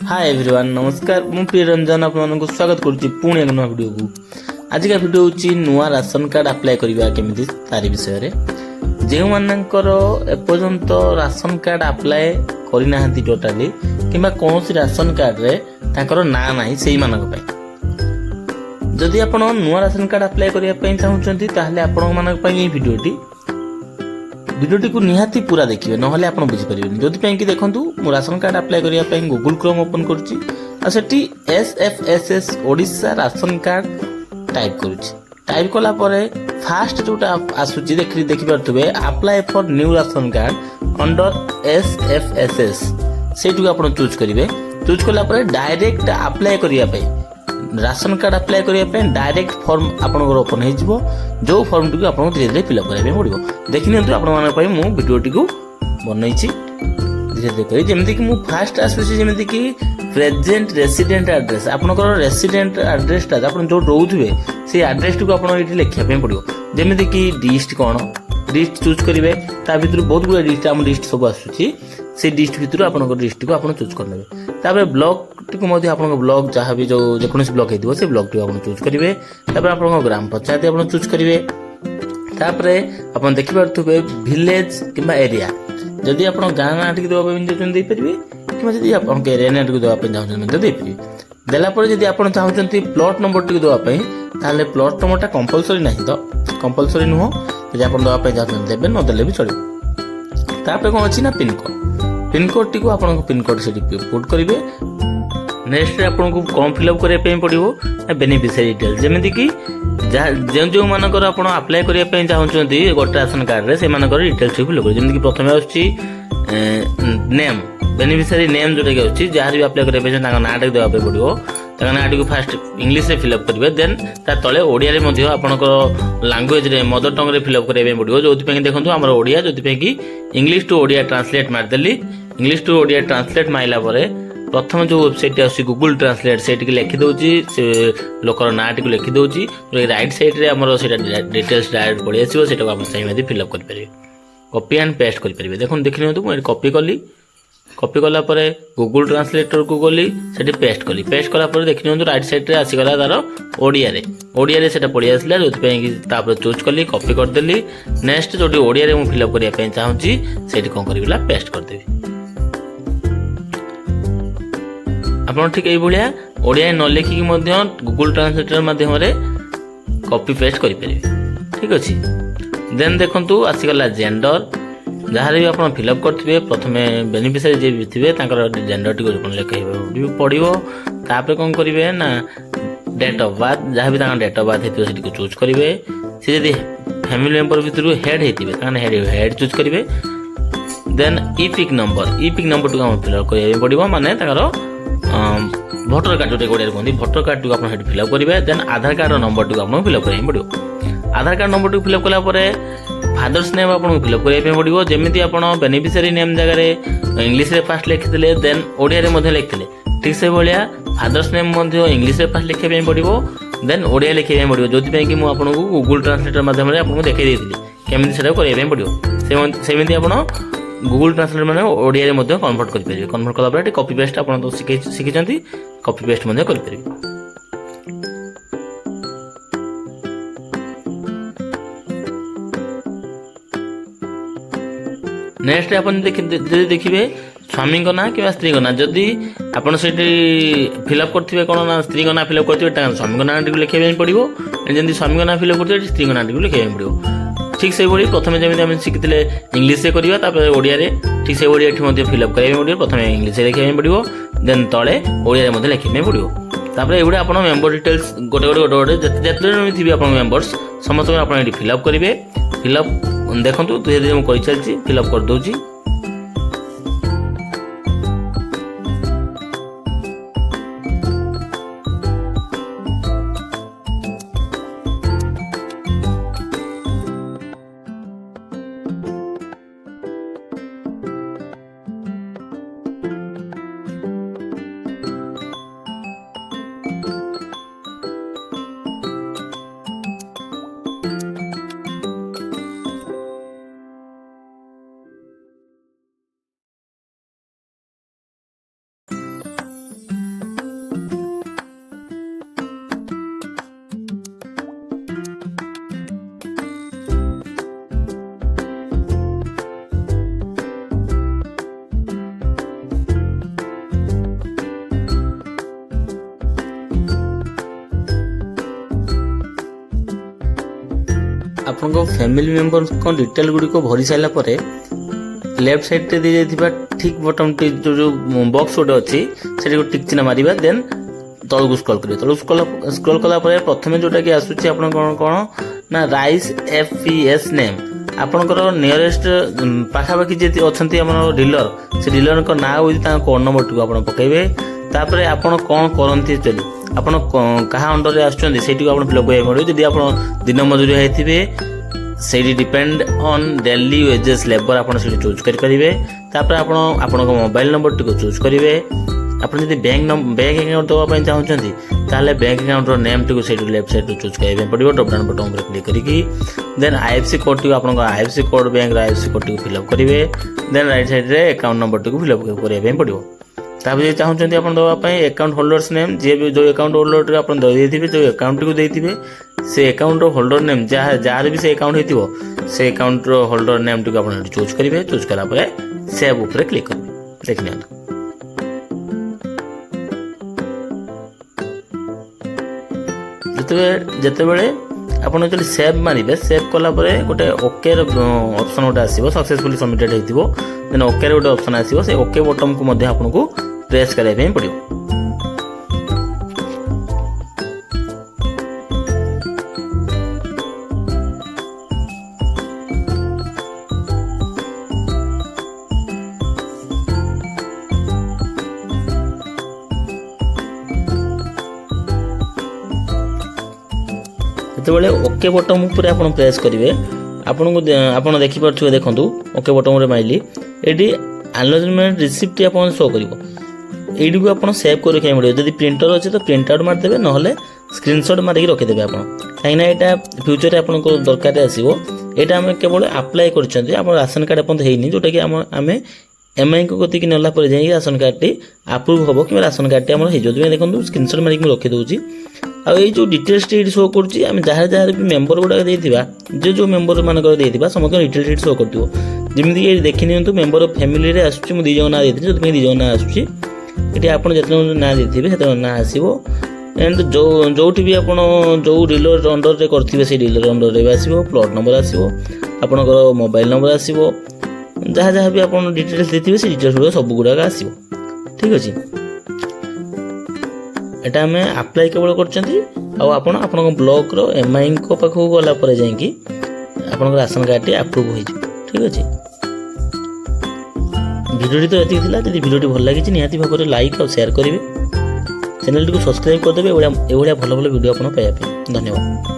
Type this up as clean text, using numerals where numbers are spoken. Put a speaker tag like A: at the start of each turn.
A: Hi everyone नमस्कार मु प्रिय रंजन आपको स्वागत करुच्ची पुणी एक नुआ वीडियो को आज का वीडियो हूँ नुआ राशन कार्ड अप्लाई करवा केमी तारी विषय जो मानकर एपर्यंत राशन कार्ड अप्लाई करना टोटाली कि कौन राशन कार्ड रे ताकर ना ना से जदि आप नुआ राशन कार्ड अप्लाई करने चाहते ताहले आपण मानी वीडियोटी को निहाती पूरा देखिए ना आप बुझीपारे जो कि देखूँ मु राशन कार्ड अप्लाई करने गूगल क्रोम ओपन करुँची SFSS Odisha ration card type कला फास्ट जोटा आसूची देखिपे apply for new ration card under SFSS से चूज करेंगे चूज कला डायरेक्ट अप्लाई करने राशन कार्ड अप्लाई करने डायरेक्ट फॉर्म आपंकर ओपन हो जो फॉर्म टी आपको धीरे धीरे फिलअप करने पड़ो देखी नि आपड़ी भिडियोटी को बनई धीरे धीरे जमीक कि फास्ट आसूसी कि प्रेजेंट रेसिडेंट एड्रेस आपंकर रेसिडेंट एड्रेसटा आप जो रोथे से एड्रेस टी आपको ये लिखापी पड़ो जमीक कि डिस्ट कौन डिस्ट चूज करेंगे भर बहुत गुड़ा डिस्ट आम डिस्ट सब आसूसी से डिस्ट भितर आप डिस्ट को आप चूज कर ब्लॉक टी आप ब्लॉक जहाँ भी जो जेकोसी ब्लॉक हो से ब्लॉक टी आप चूज करेंगे आप ग्राम पंचायत आप चूज करेंगे आप देखिपे विलेज कि एरिया जदि आप गाँ ना टी देपारे कि आप एरिया ना टी देपारे देलापर जब आप चाहते प्लॉट नंबर टी देवाई ताहले प्लॉट नंबरटा कंपलसरी ना तो कंपलसरी नुह जब आप देवाई चाहते देवे नदेले भी चलो तापर कौन अच्छी ना पिनकोड टी आप पिनकोड से पुट करेंगे नेक्स्ट आपको कौन फिलअप करने पड़ो बेनिफिशियरी डिटेल्स जमीक कि जो मानकर आप अप्लाई करने चाहते गोटे राशन कार्ड से डिटेल्स फिलअप कर जमीक प्रथम नेम बेनिफिशियरी नेम जोटा कि जहाँ भी अप्लाई करने ना टा देवाई पड़ो ना टी फास्ट इंग्लीश से फिलअप करेंगे देन तले ओडिया आपंकर लांगुएज मदर टंग रे फिलअप करने पड़ो जो देखो आम ओडिया जो कि इंग्लीश टू ओडिया ट्रांसलेट मारदेली इंग्लीश टू ओडिया ट्रांसलेट मारला प्रथम जो वेबसाइट आस गूगल ट्रांसलेट से लिखिदे से लोकर ना टी लिखिदे राइट साइड रे आमर डिटेल्स डायरेक्ट पड़े आसो से चाहिए फिलअप करेंगे कॉपी एंड पेस्ट करेंगे देखो देखिए मुझे कॉपी कली कॉपी कला गूगल ट्रांसलेटर को गली से पेस्ट कली पेस्ट कला देखिए राइट साइड रे आसीगला तार ओडिया से पड़ी आसला जो चूज कली कॉपी करदेली नेक्स्ट जो ओडिया फिलअप करने चाहूँगी से कौन कर पेस्ट करदेवी आप ठीक ये ओडिया न लिखिकी गूगल ट्रांसलेटर माध्यम कॉपी पेस्ट करेंगे ठीक अच्छे देन देखो आसीगला जेंडर जहाँ भी आप फिलअप करेंगे प्रथम बेनिफिशियरी जी भी थे जेंडर टी लिखे पड़ो तापर कौन करेंगे ना डेट ऑफ बर्थ जहाँ भी डेट ऑफ बर्थ होती चूज करेंगे सी जब फैमिली मेंबर भर हेड होते हेड चूज करेंगे देन ई-पिक नंबर टी फिलअप करा पड़ो माने भोटर कार्ड जो गोड़े कहते भोटर कार्ड टी आप फिलअप करेंगे देन आधार कार्ड नंबर टी आप फिलअप करा पड़ो आधार कार्ड नंबर टी फिलअप कलापर फादर्स नेम आपको फिलअप करने पड़ो जमी आप बेनिफिशियरी नेम जगह इंग्लीश रे फास्ट लिखिते देन ओडिया लिखते ठीक से भाया फादर्स नेम इंग्लीश रे फास्ट लिखापी पड़ो देन ओडिया लिखापी पड़ो जो कि मुझे गूगल ट्रांसलेटर माध्यम आपको देखी केमी से करने पड़ो सेमती आप गूगल ट्रांसलेटर मैंने ओडिया कन्वर्ट करेंगे कन्वर्ट कलापर कॉपी पेस्ट आप शिखी कॉपी पेस्ट करेंगे नेक्स्ट आप देखिए स्वामी ना कि स्त्री ना जदि आप फिलअप करेंगे कौन ना स्त्री ना फिलअप करेंगे स्वामी ना टी लिखापी पड़ो जमी स्वामी ना फिलअप करेंगे स्त्री ना टी लिखापी पड़ो ठीक से प्रथम जमी शिखी इंग्लीश से करवा ओडिया ठीक से ओडिया फिलअप कराया पड़ो प्रथम इंग्लीश लिखापी पड़ो देन तले ओडिया लिखापी पड़ो तापर ये आप मेम्बर डिटेल्स गोटे गोटे गोटे गोटे जिते थे आप मेम्बर्स समस्त आप फिलअप करेंगे फिलअप देखो धीरे धीरे मुझे कर चलती फिलअप कर दूसरी ଆପଣଙ୍କ ଫ୍ୟାମିଲି ମେମ୍ବରଙ୍କ ଡିଟେଲ୍ ଗୁଡ଼ିକ ଭରି ସାରିଲା ପରେ ଲେଫ୍ଟ ସାଇଡ଼୍ରେ ଦିଆଯାଇଥିବା ଠିକ୍ ବଟନ୍ଟି ଯେଉଁ ବକ୍ସ ଗୋଟେ ଅଛି ସେଠିକୁ ଟିକ୍ ଚିହ୍ନ ମାରିବା ଦେନ୍ ତଳକୁ ସ୍କ୍ରଲ୍ କରିବେ। ତଳକୁ ସ୍କ୍ରଲ୍ କଲା ପରେ ପ୍ରଥମେ ଯେଉଁଟାକି ଆସୁଛି ଆପଣ କ'ଣ ନା ରାଇସ୍ FPS ନେମ୍ ଆପଣଙ୍କର ନିୟରେଷ୍ଟ ପାଖାପାଖି ଯେତେ ଅଛନ୍ତି ଆମର ଡିଲର ସେ ଡିଲରଙ୍କ ନାଁ ୱିଥ୍ ତାଙ୍କ କୋଡ଼ ନମ୍ବରଟିକୁ ଆପଣ ପକାଇବେ। ତାପରେ ଆପଣ କ'ଣ କରନ୍ତି ଆକ୍ଚୁଆଲି ଆପଣ କାହା ଅଣ୍ଡରରେ ଆସୁଛନ୍ତି ସେଇଟିକୁ ଆପଣ ଫିଲ୍ଅପ୍ କରିବାକୁ ପଡ଼ିବ। ଯଦି ଆପଣ ଦିନ ମଜୁରିଆ ହେଇଥିବେ ସେଇଠି depend on daily wages labour ଆପଣ ସେଇଠି ଚୁଜ୍ କରିପାରିବେ। ତାପରେ ଆପଣ ଆପଣଙ୍କ ମୋବାଇଲ୍ ନମ୍ବରଟିକୁ ଚୁଜ୍ କରିବେ। ଆପଣ ଯଦି ବ୍ୟାଙ୍କ ଆକାଉଣ୍ଟ ଦେବା ପାଇଁ ଚାହୁଁଛନ୍ତି ତାହେଲେ ବ୍ୟାଙ୍କ ଆକାଉଣ୍ଟର ନେମ୍ଟିକୁ ସେଇଠୁ ଲେଫ୍ଟ ସାଇଡ଼୍ରୁ ଚୁଜ୍ କରିବା ପାଇଁ ପଡ଼ିବ ଡ୍ରପ୍ ଡାଉନ୍ ବଟନ୍ ଉପରେ କ୍ଲିକ୍ କରିକି। ଦେନ୍ IFSC କୋଡ଼୍ଟିକୁ ଆପଣଙ୍କ IFSC କୋଡ଼୍ ବ୍ୟାଙ୍କର IFSC କୋଡ଼୍ଟିକୁ ଫିଲ୍ଅପ୍ କରିବେ। ଦେନ୍ ରାଇଟ୍ ସାଇଡ଼୍ରେ ଆକାଉଣ୍ଟ ନମ୍ବରଟିକୁ ଫିଲ୍ଅପ୍ କରିବା ପାଇଁ ପଡ଼ିବ। ତାପରେ ଯଦି ଚାହୁଁଛନ୍ତି ଆପଣ ଦେବା ପାଇଁ ଆକାଉଣ୍ଟ ହୋଲ୍ଡର୍ସ ନେମ୍ ଯିଏ ବି ଯେଉଁ ଆକାଉଣ୍ଟ ହୋଲ୍ଡରଟିକୁ ଆପଣ ଦେଇଥିବେ ଯେଉଁ ଆକାଉଣ୍ଟଟିକୁ ଦେଇଥିବେ ସେ ଆକାଉଣ୍ଟର ହୋଲ୍ଡର ନେମ୍ ଯାହାର ବି ସେ ଆକାଉଣ୍ଟ ହେଇଥିବ ସେ ଆକାଉଣ୍ଟର ହୋଲ୍ଡର ନେମ୍ଟିକୁ ଆପଣ ଏଠି ଚୁଜ୍ କରିବେ। ଚୁଜ୍ କଲା ପରେ ସେଭ୍ ଉପରେ କ୍ଲିକ୍ କରିବେ। ଦେଖିନିଅନ୍ତୁ ଯେତେବେଳେ ଆପଣ ଯଦି ସେଭ୍ ମାରିବେ ସେଭ୍ କଲା ପରେ ଗୋଟେ ଓକେର ଅପସନ୍ ଗୋଟେ ଆସିବ ସକ୍ସେସଫୁଲି ସବମିଟେଡ୍ ହେଇଥିବ। ଦେନ୍ ଓକେର ଗୋଟେ ଅପସନ୍ ଆସିବ ସେ ଓକେ ବଟନ୍କୁ ମଧ୍ୟ ଆପଣଙ୍କୁ ପ୍ରେସ୍ କରିବା ପାଇଁ ପଡ଼ିବ। ଯେତେବେଳେ ଓକେ ବଟନ୍ ଉପରେ ଆପଣ ପ୍ରେସ୍ କରିବେ ଆପଣ ଦେଖିପାରୁଥିବେ ଦେଖନ୍ତୁ ଓକେ ବଟନ୍ରେ ମାଇଲି ଏଠି ଆଲର୍ଜମେଣ୍ଟ ରିସିପ୍ଟ ଆପଣ ଶୋ କରିବ। এইটিକୁ ଆପଣ ସେଭ୍ କରି ରଖିବାକୁ ପଡ଼ିବ। ଯଦି ପ୍ରିଣ୍ଟର ଅଛି ତ ପ୍ରିଣ୍ଟ ଆଉଟ୍ ମାରିଦେବେ ନହେଲେ ସ୍କ୍ରିନଶଟ୍ ମାରିକି ରଖିଦେବେ ଆପଣ କାହିଁକିନା ଏଇଟା ଫ୍ୟୁଚରରେ ଆପଣଙ୍କ ଦରକାର ଆସିବ। ଏଇଟା ଆମେ କେବଳ ଆପ୍ଲାଏ କରିଛନ୍ତି ଆମର ରାସନ କାର୍ଡ଼ ଏପର୍ଯ୍ୟନ୍ତ ହେଇନି ଯେଉଁଟାକି ଆମେ MIଙ୍କ କତିକି ନେଲା ପରେ ଯାଇକି ରାସନ କାର୍ଡ଼ଟି ଆପ୍ରୁଭ୍ ହେବ କିମ୍ବା ରାସନ କାର୍ଡ଼ଟି ଆମର ହେଇଯିବ। ସେଥିପାଇଁ ଦେଖନ୍ତୁ ସ୍କ୍ରିନଶଟ୍ ମାରିକି ମୁଁ ରଖିଦେଉଛି। ଆଉ ଏଇ ଯେଉଁ ଡିଟେଲ୍ସଟି ଏଇଠି ଶୋ କରୁଛି ଆମେ ଯାହାର ବି ମେମ୍ବର ଗୁଡ଼ାକ ଦେଇଥିବା ଯେଉଁ ମେମ୍ବର ମାନଙ୍କର ଦେଇଥିବା ସମସ୍ତଙ୍କ ଡିଟେଲ୍ସ ଏଇଠି ଶୋ କରିଥିବ। ଯେମିତିକି ଏଇଠି ଦେଖିନିଅନ୍ତୁ ମେମ୍ବର ଅଫ୍ ଫ୍ୟାମିଲିରେ ଆସୁଛି ମୁଁ 2 ଜଣ ନାଁ ଦେଇଥିଲି ସେଥିପାଇଁ 2 ଜଣ ନାଁ ଆସୁଛି। ଏଠି ଆପଣ ଯେତେ ଜଣ ନାଁ ଦେଇଥିବେ ସେତେ ଜଣ ନାଁ ଆସିବ। ଏଣ୍ଡ ଯେଉଁଠି ବି ଆପଣ ଯେଉଁ ଡିଲର ଅଣ୍ଡରରେ କରିଥିବେ ସେଇ ଡିଲର ଅଣ୍ଡରରେ ବି ଆସିବ। ପ୍ଲଟ୍ ନମ୍ବର ଆସିବ ଆପଣଙ୍କର ମୋବାଇଲ୍ ନମ୍ବର ଆସିବ ଯାହା ବି ଆପଣ ଡିଟେଲ୍ସ ଦେଇଥିବେ ସେ ଡିଟେଲ୍ସ ଗୁଡ଼ିକ ସବୁ ଗୁଡ଼ାକ ଆସିବ। ଠିକ୍ ଅଛି এটা ଆମେ ଆପ୍ଲାଏ କେବଳ କରିଛନ୍ତି ଆଉ ଆପଣ ଆପଣଙ୍କ ବ୍ଲକର MIଙ୍କ ପାଖକୁ ଗଲା ପରେ ଯାଇକି ଆପଣଙ୍କ ରାସନ କାର୍ଡ଼ଟି ଆପ୍ରୁଭ୍ ହୋଇଯିବ। ଠିକ୍ ଅଛି ଭିଡ଼ିଓଟି ତ ଏତିକି ଥିଲା। ଯଦି ଭିଡ଼ିଓଟି ଭଲ ଲାଗିଛି ନିହାତି ଭାବରେ ଲାଇକ୍ ଆଉ ସେୟାର କରିବେ। ଚ୍ୟାନେଲଟିକୁ ସବସ୍କ୍ରାଇବ୍ କରିଦେବେ ଏଭଳିଆ ଭଲ ଭଲ ଭିଡ଼ିଓ ଆପଣ ପାଇବା ପାଇଁ। ଧନ୍ୟବାଦ।